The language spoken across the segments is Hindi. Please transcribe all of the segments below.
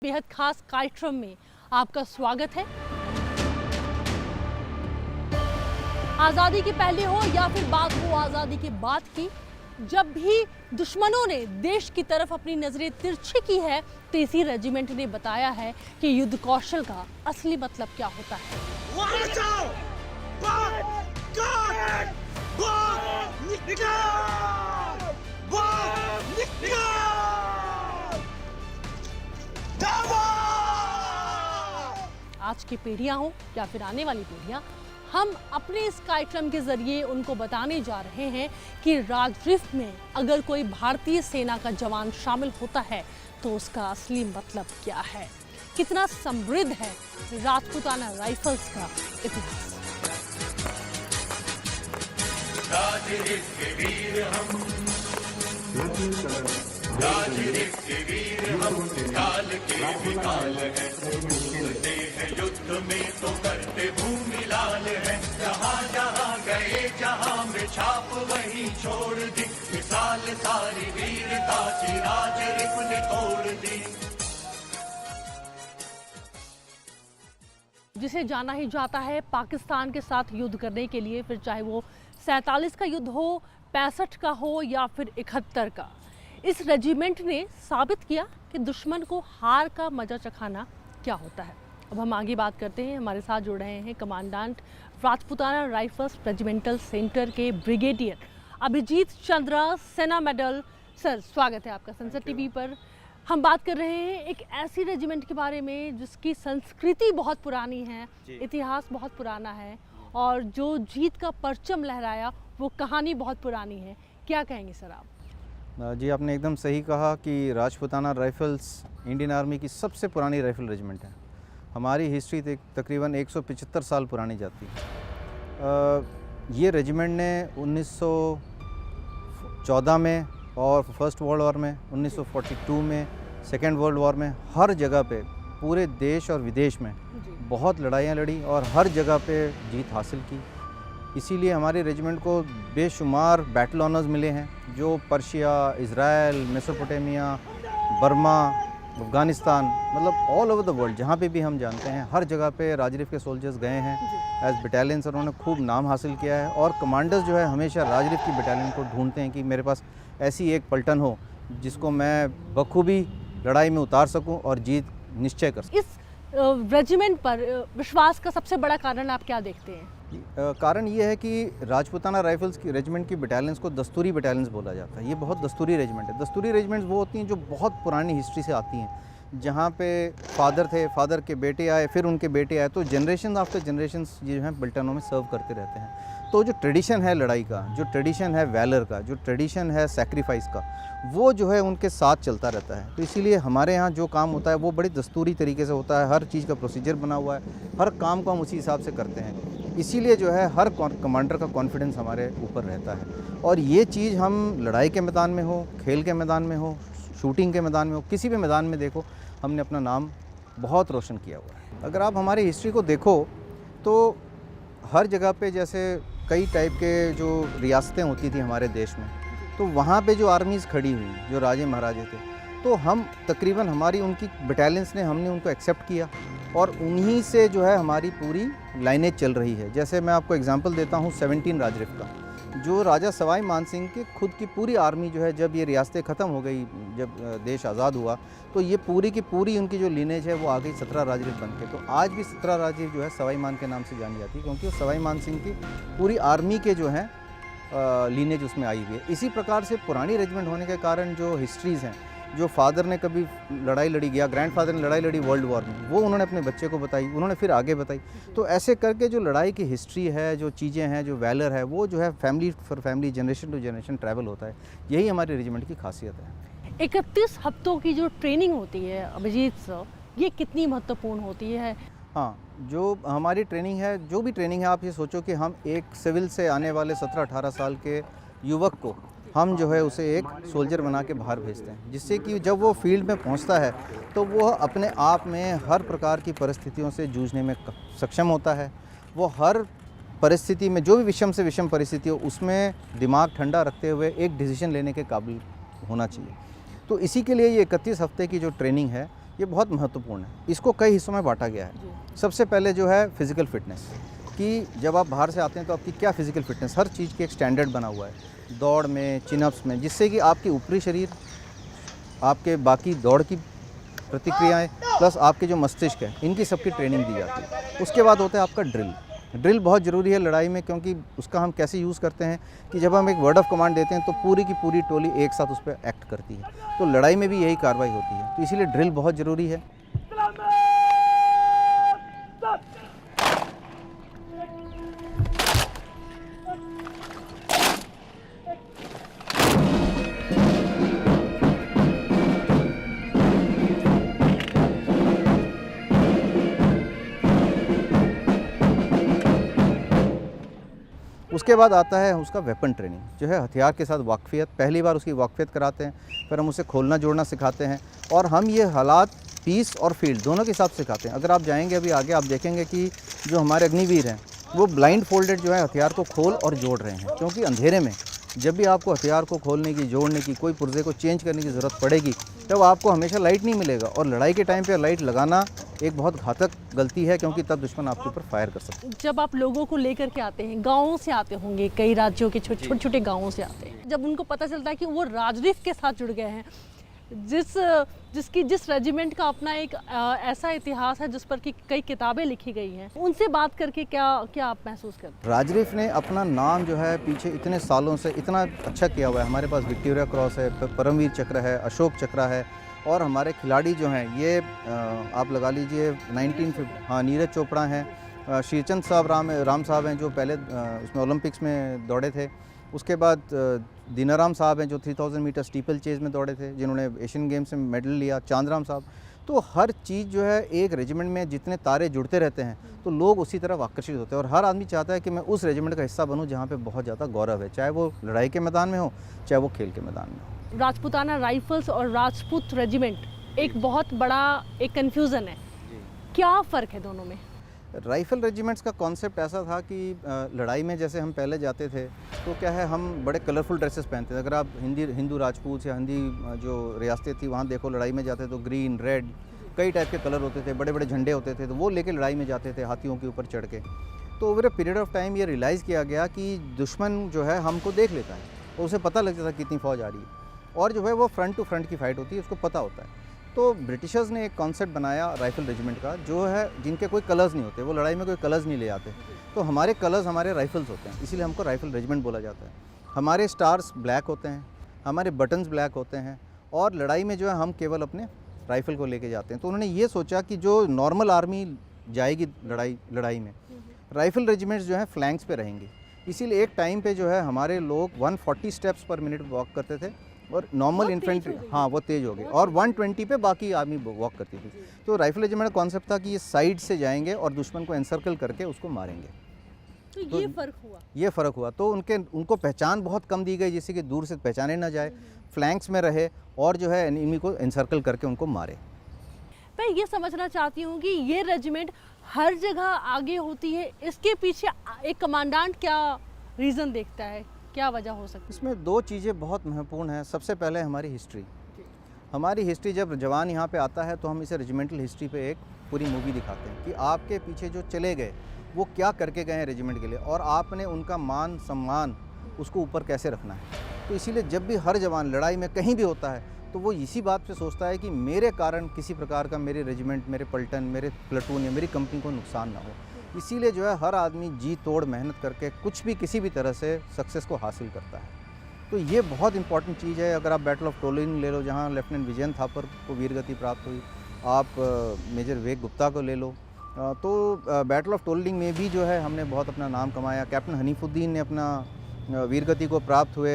बेहद खास कार्यक्रम में आपका स्वागत है। आज़ादी के पहले हो या फिर बात हो आज़ादी के बाद की, जब भी दुश्मनों ने देश की तरफ अपनी नजरें तिरछी की है तो इसी रेजिमेंट ने बताया है कि युद्ध कौशल का असली मतलब क्या होता है। आज की पीढ़ियां हो या फिर आने वाली पीढ़ियां, हम अपने इस कार्यक्रम के जरिए उनको बताने जा रहे हैं कि राजरिफ्त में अगर कोई भारतीय सेना का जवान शामिल होता है तो उसका असली मतलब क्या है, कितना समृद्ध है राजपूताना राइफल्स का इतिहास। राजरिफ्त के वीर हम, राजरिफ्त के वीर हम, काल के भी काल हैं, उतरते हैं युद्ध में तो करते भूमि लाल हैं। जहाँ जहाँ गए जहाँ में छाप वहीं छोड़ दी, मिसाल सारी वीरता की राजरिफ्त ने तोड़ दी। जिसे जाना ही जाता है पाकिस्तान के साथ युद्ध करने के लिए, फिर चाहे वो 47 का युद्ध हो, 65 का हो या फिर 71 का, इस रेजिमेंट ने साबित किया कि दुश्मन को हार का मजा चखाना क्या होता है। अब हम आगे बात करते हैं। हमारे साथ जुड़ रहे हैं commandant Rajputana rifles regimental centre के ब्रिगेडियर अभिजीत चंद्रा, सेना मेडल। सर, स्वागत है आपका संसद टीवी पर। हम बात कर रहे हैं एक ऐसी रेजिमेंट के बारे में जिसकी संस्कृति बहुत पुरानी है, इतिहास बहुत पुराना है और जो जीत का परचम लहराया वो कहानी बहुत पुरानी है। क्या कहेंगे सर आप? जी, आपने एकदम सही कहा कि राजपूताना राइफल्स इंडियन आर्मी की सबसे पुरानी राइफल रेजिमेंट है। हमारी हिस्ट्री तकरीबन 175 साल पुरानी जाती है। ये रेजिमेंट ने 1914 में और फर्स्ट वर्ल्ड वॉर में, 1942 में, सेकेंड वर्ल्ड वॉर में, हर जगह पे पूरे देश और विदेश में बहुत लड़ाइयाँ लड़ी और हर जगह पे जीत हासिल की। इसीलिए हमारे रेजिमेंट को बेशुमार बैटल ऑनर्स मिले हैं, जो Persia, Israel, Mesopotamia, Burma, Afghanistan, मतलब ऑल ओवर द वर्ल्ड जहाँ पे भी हम जानते हैं, हर जगह पे राजरिफ्त के सोल्जर्स गए हैं एज बटालियंस और उन्होंने खूब नाम हासिल किया है। और कमांडर्स जो है हमेशा राजरिफ्त की बटालियन को ढूंढते हैं कि मेरे पास ऐसी एक पलटन हो जिसको मैं बखूबी लड़ाई में उतार सकूं और जीत निश्चय कर सकूं। इस रेजिमेंट पर विश्वास का सबसे बड़ा कारण आप क्या देखते हैं? कारण ये है कि राजपूताना राइफल्स की रेजिमेंट की बटालियंस को दस्तूरी बटालियंस बोला जाता है। ये बहुत दस्तूरी रेजिमेंट है। दस्तूरी रेजिमेंट्स वो होती हैं जो बहुत पुरानी हिस्ट्री से आती हैं, जहाँ पे फादर थे, फादर के बेटे आए, फिर उनके बेटे आए, तो जनरेशन आफ्टर जनरेशन ये जो हैं पलटनों में सर्व करते रहते हैं। तो जो ट्रेडिशन है लड़ाई का, जो ट्रेडिशन है वैलर का, जो ट्रेडिशन है सैक्रिफाइस का, वो जो है उनके साथ चलता रहता है। तो इसीलिए हमारे यहाँ जो काम होता है वो बड़ी दस्तूरी तरीके से होता है। हर चीज़ का प्रोसीजर बना हुआ है, हर काम को हम उसी हिसाब से करते हैं। इसीलिए जो है हर कमांडर का कॉन्फिडेंस हमारे ऊपर रहता है। और ये चीज़ हम लड़ाई के मैदान में हो, खेल के मैदान में हो, शूटिंग के मैदान में हो, किसी भी मैदान में देखो, हमने अपना नाम बहुत रोशन किया हुआ है। अगर आप हमारी हिस्ट्री को देखो तो हर जगह पे जैसे कई टाइप के जो रियासतें होती थी हमारे देश में, तो वहाँ पे जो आर्मीज़ खड़ी हुई, जो राजे महाराजे थे, तो हम तकरीबन हमारी उनकी बटालियंस ने, हमने उनको एक्सेप्ट किया और उन्हीं से जो है हमारी पूरी लाइनेज चल रही है। जैसे मैं आपको एग्जांपल देता हूँ 17 राजरिफ्त का। जो राजा सवाई मानसिंह की खुद की पूरी आर्मी जो है, जब ये रियासतें ख़त्म हो गई, जब देश आज़ाद हुआ, तो ये पूरी की पूरी उनकी जो लीनेज है वो आ गई 17 राजरिफ्त बन के। तो आज भी 17 राजरिफ्त जो है सवाई मान के नाम से जानी जाती है, क्योंकि सवाई मानसिंह की पूरी आर्मी के जो हैं लीनेज उसमें आई हुई है। इसी प्रकार से पुरानी रेजिमेंट होने के कारण जो हिस्ट्रीज़ हैं, जो फादर ने कभी लड़ाई लड़ी गया, ग्रैंडफादर ने लड़ाई लड़ी वर्ल्ड वॉर में, वो उन्होंने अपने बच्चे को बताई, उन्होंने फिर आगे बताई। तो ऐसे करके जो लड़ाई की हिस्ट्री है, जो चीज़ें हैं, जो वैलर है, वो जो है family for family, generation to generation travel होता है। यही हमारी रेजिमेंट की खासियत है। 31 हफ्तों की जो ट्रेनिंग होती है अभिजीत सर, ये कितनी महत्वपूर्ण होती है? हाँ, जो हमारी ट्रेनिंग है, जो भी ट्रेनिंग है, आप ये सोचो कि हम एक सिविल से आने वाले 17-18 साल के युवक को हम जो है उसे एक सोल्जर बना के बाहर भेजते हैं, जिससे कि जब वो फील्ड में पहुंचता है तो वो अपने आप में हर प्रकार की परिस्थितियों से जूझने में सक्षम होता है। वो हर परिस्थिति में, जो भी विषम से विषम परिस्थिति हो, उसमें दिमाग ठंडा रखते हुए एक डिसीजन लेने के काबिल होना चाहिए। तो इसी के लिए ये 31 हफ्ते की जो ट्रेनिंग है, ये बहुत महत्वपूर्ण है। इसको कई हिस्सों में बांटा गया है। सबसे पहले जो है फिज़िकल फिटनेस, कि जब आप बाहर से आते हैं तो आपकी क्या फिज़िकल फिटनेस, हर चीज़ की एक स्टैंडर्ड बना हुआ है, दौड़ में, चिनअप्स में, जिससे कि आपकी ऊपरी शरीर, आपके बाकी दौड़ की प्रतिक्रियाएं प्लस आपके जो मस्तिष्क है, इनकी सबकी ट्रेनिंग दी जाती है। उसके बाद होता है आपका ड्रिल। ड्रिल बहुत ज़रूरी है लड़ाई में, क्योंकि उसका हम कैसे यूज़ करते हैं कि जब हम एक वर्ड ऑफ कमांड देते हैं तो पूरी की पूरी टोली एक साथ उस पर एक्ट करती है। तो लड़ाई में भी यही कार्रवाई होती है, तो इसीलिए ड्रिल बहुत ज़रूरी है। उसके बाद आता है उसका वेपन ट्रेनिंग, जो है हथियार के साथ वाकफियत। पहली बार उसकी वाकफियत कराते हैं, फिर हम उसे खोलना जोड़ना सिखाते हैं, और हम ये हालात पीस और फील्ड दोनों के साथ सिखाते हैं। अगर आप जाएंगे अभी आगे, आप देखेंगे कि जो हमारे अग्निवीर हैं वो ब्लाइंड फोल्डेड जो है हथियार को खोल और जोड़ रहे हैं, क्योंकि अंधेरे में जब भी आपको हथियार को खोलने की, जोड़ने की, कोई पुर्जे को चेंज करने की ज़रूरत पड़ेगी, तब आपको हमेशा लाइट नहीं मिलेगा। और लड़ाई के टाइम पे लाइट लगाना एक बहुत घातक गलती है, क्योंकि तब दुश्मन आपके ऊपर फायर कर सकता है। जब आप लोगों को लेकर के आते हैं, गाँवों से आते होंगे, कई राज्यों के छोटे छोटे गाँवों से आते हैं, जब उनको पता चलता है कि वो राजरीफ के साथ जुड़ गए हैं, जिस रेजिमेंट का अपना एक ऐसा इतिहास है जिस पर कि कई किताबें लिखी गई हैं, उनसे बात करके क्या आप महसूस करते हैं? राजरीफ ने अपना नाम जो है पीछे इतने सालों से इतना अच्छा किया हुआ है। हमारे पास विक्टोरिया क्रॉस है, परमवीर चक्र है, अशोक चक्र है, और हमारे खिलाड़ी जो हैं ये आप लगा लीजिए 1950, नीरज चोपड़ा हैं, श्रीचंद साहब राम साहब हैं जो पहले उसमें ओलंपिक्स में दौड़े थे। उसके बाद दीनाराम साहब हैं जो 3000 मीटर स्टीपल चेज में दौड़े थे, जिन्होंने एशियन गेम्स में मेडल लिया, चांदराम साहब। तो हर चीज़ जो है एक रेजिमेंट में जितने तारे जुड़ते रहते हैं तो लोग उसी तरफ आकर्षित होते हैं, और हर आदमी चाहता है कि मैं उस रेजिमेंट का हिस्सा बनूं जहां पे बहुत ज़्यादा गौरव है, चाहे वो लड़ाई के मैदान में हो, चाहे वो खेल के मैदान में हो। राजपूताना राइफल्स और राजपूत रेजिमेंट एक बहुत बड़ा एक कन्फ्यूज़न है, क्या फ़र्क है दोनों में? राइफ़ल रेजिमेंट्स का कॉन्सेप्ट ऐसा था कि लड़ाई में जैसे हम पहले जाते थे तो क्या है, हम बड़े कलरफुल ड्रेसेस पहनते थे। अगर आप हिंदू राजपूत या हिंदी जो रियासतें थी वहाँ देखो, लड़ाई में जाते तो ग्रीन, रेड, कई टाइप के कलर होते थे, बड़े बड़े झंडे होते थे, तो वो लेके लड़ाई में जाते थे हाथियों के ऊपर चढ़ के। तो over a period of time ये रियलाइज़ किया गया कि दुश्मन जो है हमको देख लेता है, तो उसे पता लग जाता है कितनी फ़ौज आ रही है, और जो है वो फ्रंट टू फ्रंट की फ़ाइट होती है, उसको पता होता है। तो ब्रिटिशर्स ने एक कॉन्सेप्ट बनाया राइफ़ल रेजिमेंट का, जो है जिनके कोई कलर्स नहीं होते, वो लड़ाई में कोई कलर्स नहीं ले आते। तो हमारे कलर्स हमारे राइफ़ल्स होते हैं, इसीलिए हमको राइफ़ल रेजिमेंट बोला जाता है। हमारे स्टार्स ब्लैक होते हैं, हमारे बटन्स ब्लैक होते हैं, और लड़ाई में जो है हम केवल अपने राइफ़ल को लेके जाते हैं। तो उन्होंने ये सोचा कि जो नॉर्मल आर्मी जाएगी लड़ाई में, राइफ़ल रेजिमेंट्स जो हैं फ्लैंक्स पे रहेंगे। इसीलिए एक टाइम पे जो है हमारे लोग 140 स्टेप्स पर मिनट वॉक करते थे, और नॉर्मल इन्फेंट्री, हाँ वो तेज़ हो गए, और 120 पे बाकी आर्मी वॉक करती थी। तो राइफल रेजिमेंट का कॉन्सेप्ट था कि ये साइड से जाएंगे और दुश्मन को एनसर्कल करके उसको मारेंगे। तो ये फ़र्क हुआ। तो उनको पहचान बहुत कम दी गई, जिससे कि दूर से पहचाने ना जाए, फ्लैंक्स में रहे, और जो है एनिमी को एनसर्कल करके उनको मारे। मैं ये समझना चाहती हूँ कि ये रेजिमेंट हर जगह आगे होती है, इसके पीछे एक कमांडेंट क्या रीज़न देखता है, क्या वजह हो सकती है? इसमें दो चीज़ें बहुत महत्वपूर्ण हैं। सबसे पहले हमारी हिस्ट्री, जब जवान यहाँ पे आता है तो हम इसे रेजिमेंटल हिस्ट्री पे एक पूरी मूवी दिखाते हैं कि आपके पीछे जो चले गए वो क्या करके गए हैं रेजिमेंट के लिए, और आपने उनका मान सम्मान उसको ऊपर कैसे रखना है। तो इसीलिए जब भी हर जवान लड़ाई में कहीं भी होता है तो वो इसी बात पे सोचता है कि मेरे कारण किसी प्रकार का मेरे रेजिमेंट, मेरे पलटन, मेरे प्लेटून या मेरी कंपनी को नुकसान ना हो। इसीलिए जो है हर आदमी जी तोड़ मेहनत करके कुछ भी किसी भी तरह से सक्सेस को हासिल करता है। तो ये बहुत इंपॉर्टेंट चीज़ है। अगर आप बैटल ऑफ टोलिन ले लो, जहाँ लेफ्टिनेंट विजयन थापर को वीरगति प्राप्त हुई, आप मेजर विवेक गुप्ता को ले लो, तो बैटल ऑफ टोलिंग में भी जो है हमने बहुत अपना नाम कमाया। कैप्टन हनीफुद्दीन ने अपना वीरगति को प्राप्त हुए,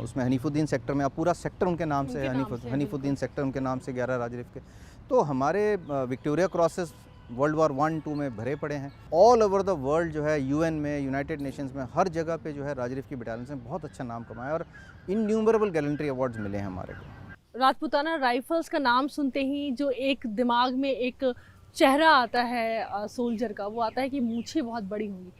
उसमें हनीफुद्दीन सेक्टर में, अब पूरा सेक्टर उनके नाम से है, हनीफुद्दीन सेक्टर उनके नाम से 11 राजरीफ के। तो हमारे विक्टोरिया क्रॉसेस वर्ल्ड वॉर 1-2 में भरे पड़े हैं। ऑल ओवर द वर्ल्ड जो है, यूएन में, यूनाइटेड नेशंस में, हर जगह पे जो है राजरीफ की बटालियन ने बहुत अच्छा नाम कमाया, और इन्यूमरेबल गैलेंट्री अवार्ड्स मिले हैं हमारे को। राजपूताना राइफल्स का नाम सुनते ही जो एक दिमाग में एक चेहरा आता है सोल्जर का, वो आता है कि मूछें बहुत बड़ी होंगी।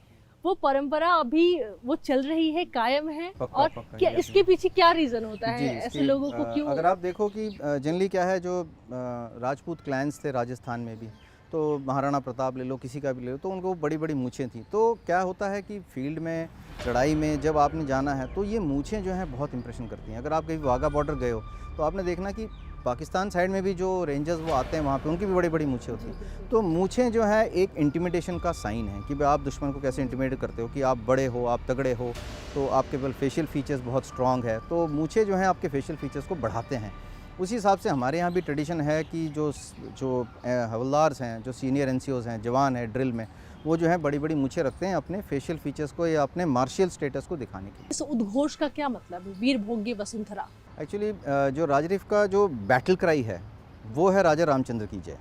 वो परंपरा अभी वो चल रही है, कायम है? पक्का, और पक्का, क्या yes, इसके पीछे क्या रीज़न होता जी, है ऐसे इसकी, लोगों को क्यों? अगर आप देखो कि जनरली क्या है, जो राजपूत क्लैंस थे राजस्थान में भी, तो महाराणा प्रताप ले लो, किसी का भी ले लो, तो उनको बड़ी बड़ी मूछें थी। तो क्या होता है कि फील्ड में, लड़ाई में जब आपने जाना है तो ये मूछें जो हैं बहुत इंप्रेशन करती हैं। अगर आप कहीं वाघा बॉर्डर गए हो तो आपने देखना कि पाकिस्तान साइड में भी जो रेंजर्स वो आते हैं वहाँ पे, उनकी भी बड़ी बड़ी मूछें होती हैं। तो मूछें जो है एक इंटिमिडेशन का साइन है कि भाई आप दुश्मन को कैसे इंटिमिडेट करते हो, कि आप बड़े हो, आप तगड़े हो, तो आपके पास फेशियल फीचर्स बहुत स्ट्रॉन्ग है। तो मूछें जो हैं आपके फेशियल फीचर्स को बढ़ाते हैं। उसी हिसाब से हमारे यहाँ भी ट्रेडिशन है कि जो हवलदार्स हैं, जो सीनियर एनसीओज़ हैं, जवान हैं ड्रिल में, वो जो है बड़ी बड़ी मूछें रखते हैं अपने फेशियल फीचर्स को या अपने मार्शियल स्टेटस को दिखाने के लिए। इस उद्घोष का क्या मतलब है, वीर भोगे वसुंधरा? एक्चुअली जो राजरीफ का जो बैटल क्राई है वो है राजा रामचंद्र की जय।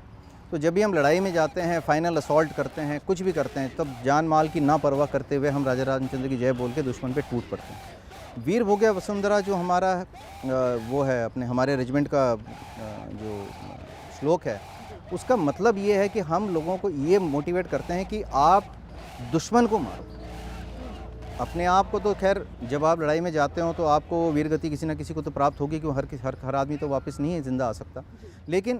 तो जब भी हम लड़ाई में जाते हैं, फाइनल असॉल्ट करते हैं, कुछ भी करते हैं, तब जान माल की ना परवाह करते हुए हम राजा रामचंद्र की जय बोल के दुश्मन पे टूट पड़ते हैं। वीर भोगे वसुंधरा जो हमारा वो है अपने हमारे रेजिमेंट का जो श्लोक है, उसका मतलब ये है कि हम लोगों को ये मोटिवेट करते हैं कि आप दुश्मन को मारो। अपने आप को तो खैर जब आप लड़ाई में जाते हो तो आपको वीर गति किसी न किसी को तो प्राप्त होगी, क्योंकि हर आदमी तो वापस नहीं है जिंदा आ सकता। लेकिन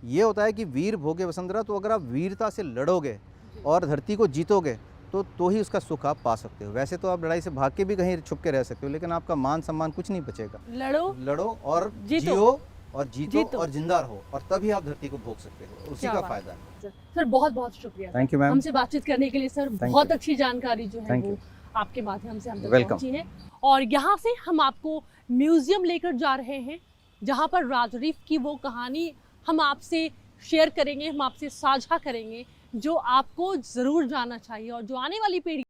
ये होता है कि वीर भोगे वसुंधरा, तो अगर आप वीरता से लड़ोगे और धरती को जीतोगे तो ही उसका सुख आप पा सकते हो। वैसे तो आप लड़ाई से भाग के भी कहीं छुप के रह सकते हो, लेकिन आपका मान सम्मान कुछ नहीं बचेगा। लड़ो और जियो और जीतो और जिंदा रहो, और तभी आप धरती को भोग सकते हो। उसी का फायदा है। सर बहुत बहुत शुक्रिया। थैंक यू मैम, हमसे बातचीत करने के लिए सर। बहुत अच्छी जानकारी जो है Thank वो you. आपके माध्यम से हम तक Welcome. पहुंची है। और यहाँ से हम आपको म्यूजियम लेकर जा रहे हैं, जहाँ पर राजरीफ की वो कहानी हम आपसे शेयर करेंगे, हम आपसे साझा करेंगे, जो आपको ज़रूर जानना चाहिए और जो आने वाली पीढ़ी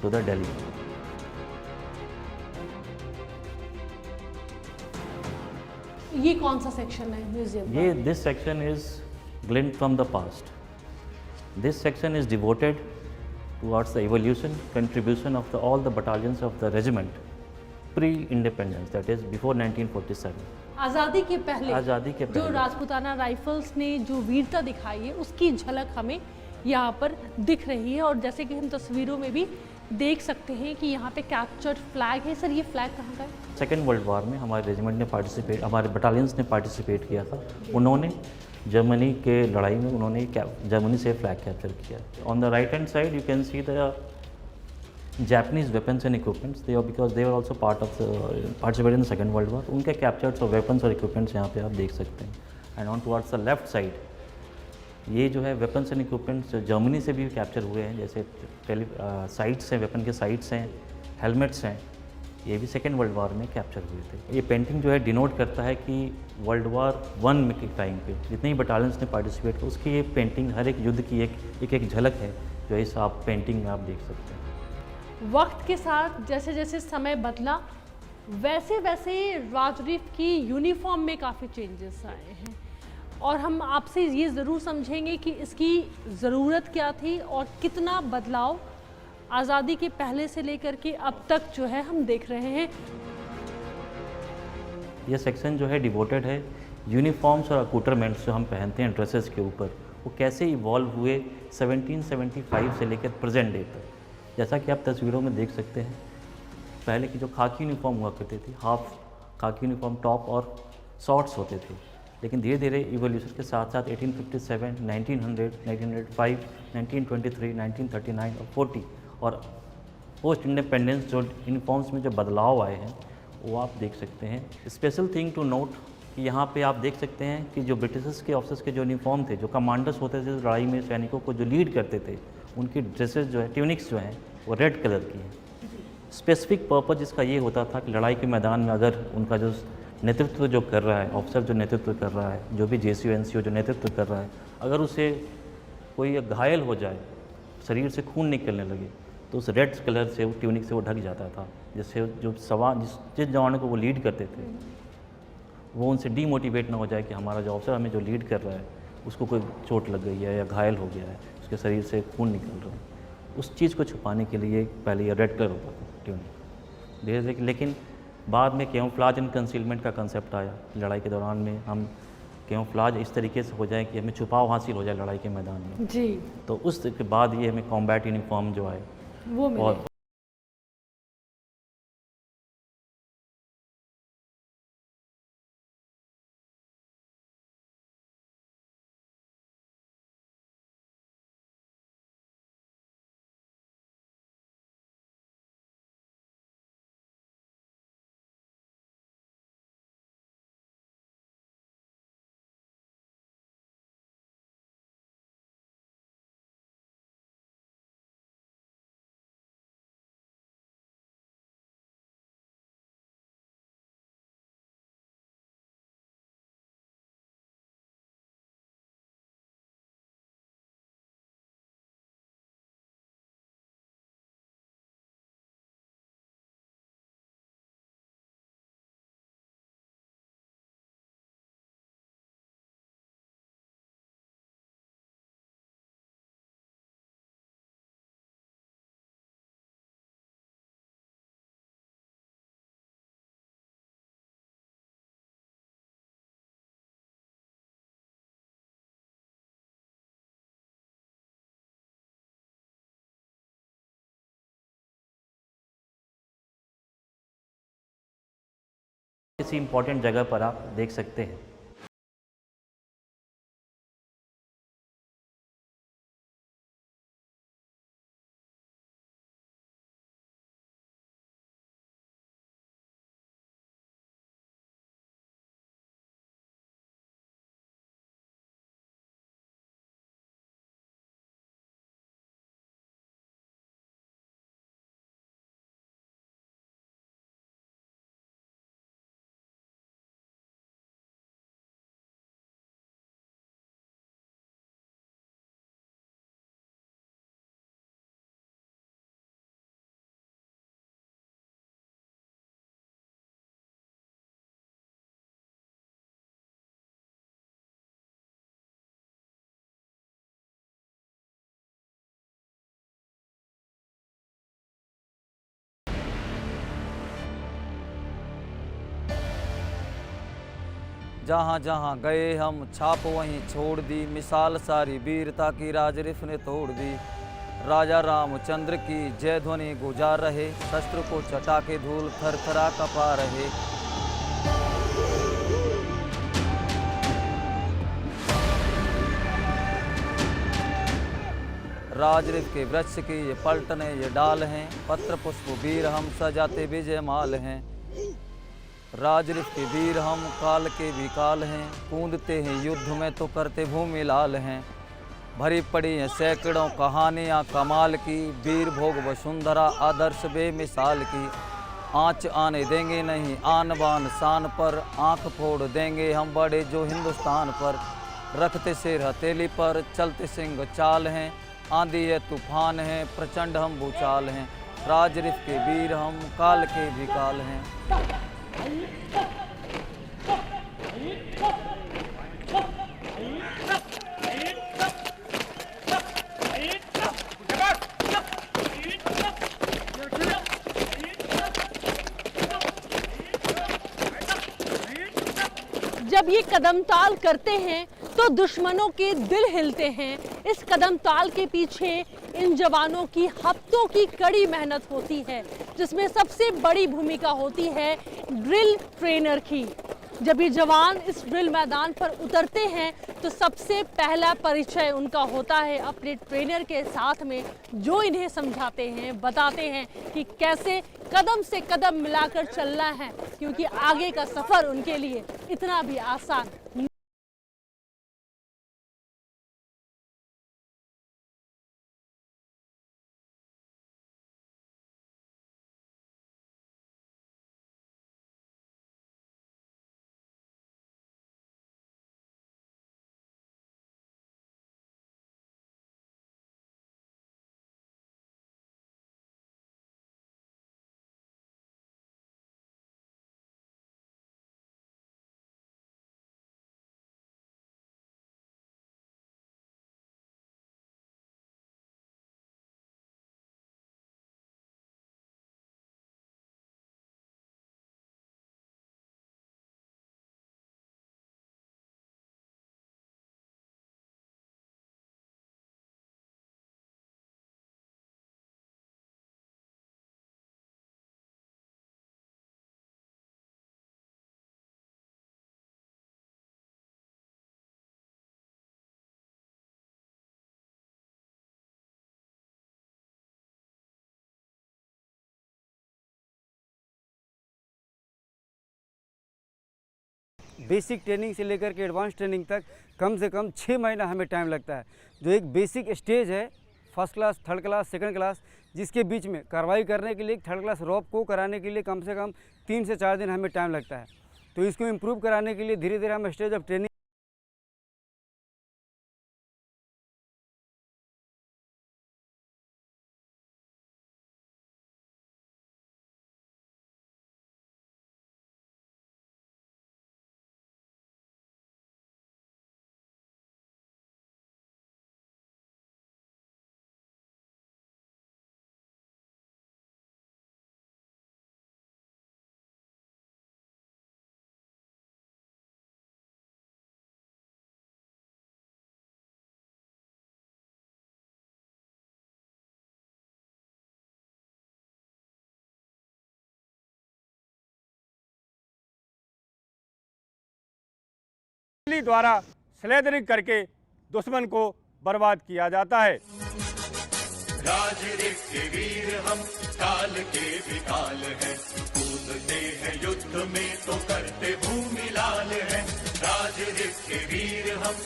to the Delhi. ये कौन सा सेक्शन है म्यूजियम का? ये this section is glint from the past. This section is devoted towards the evolution, contribution of all the battalions of the regiment pre-independence, that is before 1947. आज़ादी के पहले, आज़ादी के जो पहले। राजपूताना राइफल्स ने जो वीरता दिखाई है उसकी झलक हमें यहाँ पर दिख रही है। और जैसे कि हम तस्वीरों में भी देख सकते हैं कि यहाँ पे कैप्चर्ड फ्लैग है। सर ये फ्लैग कहाँ का है? सेकेंड वर्ल्ड वॉर में हमारे रेजिमेंट ने पार्टिसिपेट, हमारे बटालियंस ने पार्टिसिपेट किया था। उन्होंने जर्मनी के लड़ाई में उन्होंने जर्मनी से फ्लैग कैप्चर किया। On the right hand side you can see the Japanese weapons and equipments, because they were also participated in the Second World War. उनके captured weapons और equipments यहाँ पे आप देख सकते हैं। And on towards the left side, ये जो है weapons and equipments जर्मनी से भी कैप्चर हुए हैं, जैसे साइट्स हैं, वेपन के साइट्स हैं, हेलमेट्स हैं, ये भी सेकेंड वर्ल्ड वॉर में कैप्चर हुए थे। ये पेंटिंग जो है डिनोट करता है कि वर्ल्ड वॉर 1 में के टाइम पे जितने ही बटालियंस ने पार्टिसिपेट किया उसकी ये पेंटिंग हर एक युद्ध की एक झलक है, जो इस आप पेंटिंग में आप देख सकते हैं। वक्त के साथ जैसे जैसे समय बदला वैसे वैसे राजरीफ की यूनिफॉर्म में काफ़ी चेंजेस आए हैं। और हम आपसे ये ज़रूर समझेंगे कि इसकी ज़रूरत क्या थी और कितना बदलाव आज़ादी के पहले से लेकर के अब तक जो है हम देख रहे हैं। ये सेक्शन जो है डिवोटेड है यूनिफॉर्म्स और अकूटरमेंट्स जो हम पहनते हैं ड्रेसेस के ऊपर, वो कैसे इवॉल्व हुए 1775 से लेकर प्रेजेंट डे तक। जैसा कि आप तस्वीरों में देख सकते हैं, पहले की जो खाकी यूनिफॉर्म हुआ करती थी, हाफ खाकी यूनिफॉर्म टॉप और शॉर्ट्स होते थे, लेकिन धीरे धीरे इवोल्यूशन के साथ साथ 1857, 1900, 1905, 1923, 1939 और 40 और पोस्ट इंडिपेंडेंस जो यूनिफॉर्म्स में जो बदलाव आए हैं वो आप देख सकते हैं। स्पेशल थिंग टू नोट कि यहाँ पे आप देख सकते हैं कि जो ब्रिटिशर्स के ऑफिसर्स के जो यूनिफॉर्म थे, जो कमांडर्स होते थे लड़ाई में सैनिकों को जो लीड करते थे, उनकी ड्रेसेस जो है, ट्यूनिक्स जो हैं वो रेड कलर की हैं। स्पेसिफिक पर्पज़ इसका ये होता था कि लड़ाई के मैदान में अगर उनका जो नेतृत्व जो कर रहा है, ऑफिसर जो नेतृत्व कर रहा है, जो भी JCO NCO जो नेतृत्व कर रहा है, अगर उसे कोई घायल हो जाए, शरीर से खून निकलने लगे, तो उस रेड कलर से, वो ट्यूनिक से वो ढक जाता था, जिससे जो जिस जवानों को वो लीड करते थे वो उनसे डीमोटिवेट ना हो जाए कि हमारा जो ऑफिसर हमें जो लीड कर रहा है उसको कोई चोट लग गई है या घायल हो गया है, उसके शरीर से खून निकल रहा है। उस चीज़ को छुपाने के लिए पहले ये रेड कलर होता था ट्यूनिक। धीरे धीरे लेकिन बाद में कैमोफ्लेज एंड कंसीलमेंट का कंसेप्ट आया। लड़ाई के दौरान में हम कैमोफ्लेज इस तरीके से हो जाए कि हमें छुपाव हासिल हो जाए लड़ाई के मैदान में जी, तो उसके बाद ये हमें कॉम्बैट यूनिफॉर्म जो है वो मिले। और किसी इम्पोर्टेंट जगह पर आप देख सकते हैं। जहाँ जहाँ गए हम छाप वहीं छोड़ दी, मिसाल सारी वीरता की राजरिफ ने तोड़ दी। राजा रामचंद्र की जय ध्वनि गुजार रहे, शस्त्र को चटा के धूल थरथरा कपा रहे। राजरिफ के वृक्ष की ये पलटने ये डाल हैं, पत्र पुष्प वीर हम सजाते विजय माल हैं। राजरिफ के वीर हम काल के भी काल हैं, कूदते हैं युद्ध में तो करते भूमि लाल हैं। भरी पड़ी हैं सैकड़ों कहानियाँ कमाल की, वीर भोग वसुंधरा आदर्श बेमिसाल की। आँच आने देंगे नहीं आन बान शान पर, आँख फोड़ देंगे हम बड़े जो हिंदुस्तान पर। रखते सिर हथेली पर चलते सिंह चाल हैं, आंधी है तूफान है प्रचंड हम भूचाल हैं। राजरिफ के वीर हम काल के भी काल हैं। जब ये कदमताल करते हैं तो दुश्मनों के दिल हिलते हैं। इस कदमताल के पीछे इन जवानों की हफ्तों की कड़ी मेहनत होती है, जिसमें सबसे बड़ी भूमिका होती है ड्रिल ट्रेनर की। जब ये जवान इस ड्रिल मैदान पर उतरते हैं तो सबसे पहला परिचय उनका होता है अपने ट्रेनर के साथ में, जो इन्हें समझाते हैं, बताते हैं कि कैसे कदम से कदम मिलाकर चलना है, क्योंकि आगे का सफर उनके लिए इतना भी आसान नहीं। बेसिक ट्रेनिंग से लेकर के एडवांस ट्रेनिंग तक कम से कम 6 महीना हमें टाइम लगता है। जो एक बेसिक स्टेज है, first class, third class, second class, जिसके बीच में कार्रवाई करने के लिए थर्ड क्लास रॉप को कराने के लिए कम से कम 3 से 4 दिन हमें टाइम लगता है। तो इसको इम्प्रूव कराने के लिए धीरे धीरे हम स्टेज ऑफ ट्रेनिंग द्वारा स्लेदरिंग करके दुश्मन को बर्बाद किया जाता है। राज के वीर हम, काल के भी काल हैं, कूदते हैं युद्ध में तो करते भूमि लाल हैं। राज के वीर हम,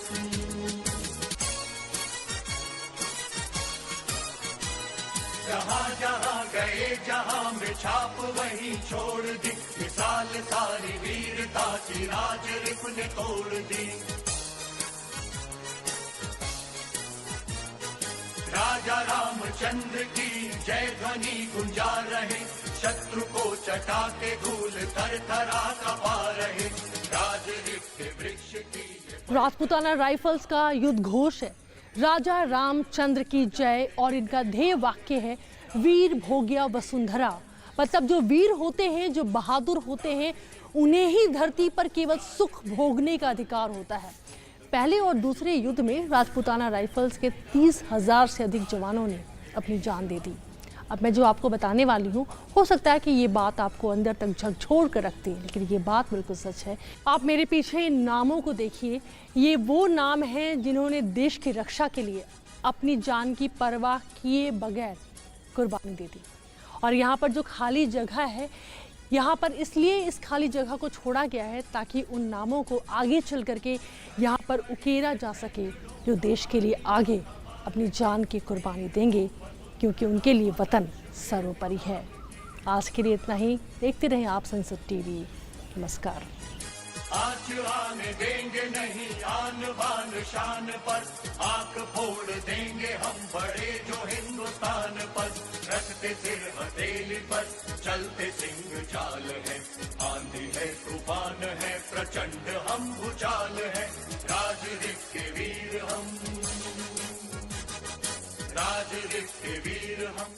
जहाँ जहाँ गए जहाँ में छाप वहीं छोड़ दी, मिसाल सारी वीरता की राज ने तोड़ दी। राजा रामचंद्र की जय ध्वनि गुंजा रहे, शत्रु को चटा के धूल थर थरा कपा रहे। राज के वृक्ष की राजपूताना राइफल्स का युद्ध घोष है राजा रामचंद्र की जय, और इनका ध्येय वाक्य है वीर भोग्या वसुंधरा। मतलब जो वीर होते हैं, जो बहादुर होते हैं, उन्हें ही धरती पर केवल सुख भोगने का अधिकार होता है। पहले और दूसरे युद्ध में राजपूताना राइफल्स के 30,000 से अधिक जवानों ने अपनी जान दे दी। अब मैं जो आपको बताने वाली हूँ, हो सकता है कि ये बात आपको अंदर तक झकझोर कर रखती है, लेकिन ये बात बिल्कुल सच है। आप मेरे पीछे इन नामों को देखिए, ये वो नाम हैं जिन्होंने देश की रक्षा के लिए अपनी जान की परवाह किए बगैर कुर्बानी दे दी। और यहाँ पर जो खाली जगह है, यहाँ पर इसलिए इस खाली जगह को छोड़ा गया है ताकि उन नामों को आगे चल करके यहाँ पर उकेरा जा सके, जो देश के लिए आगे अपनी जान की कुर्बानी देंगे, क्योंकि उनके लिए वतन सर्वोपरि है। आज के लिए इतना ही। देखते रहें आप संसद टीवी। नमस्कार। आज आने देंगे नहीं आन बान शान पर, आंख फोड़ देंगे हम बड़े जो हिंदुस्तान पर। रखते सिर हथेली पर, चलते सिंह चाल है, आंधी है तूफान है, प्रचंड हम भूचाल है। राज के वीर हम, राज के वीर हम।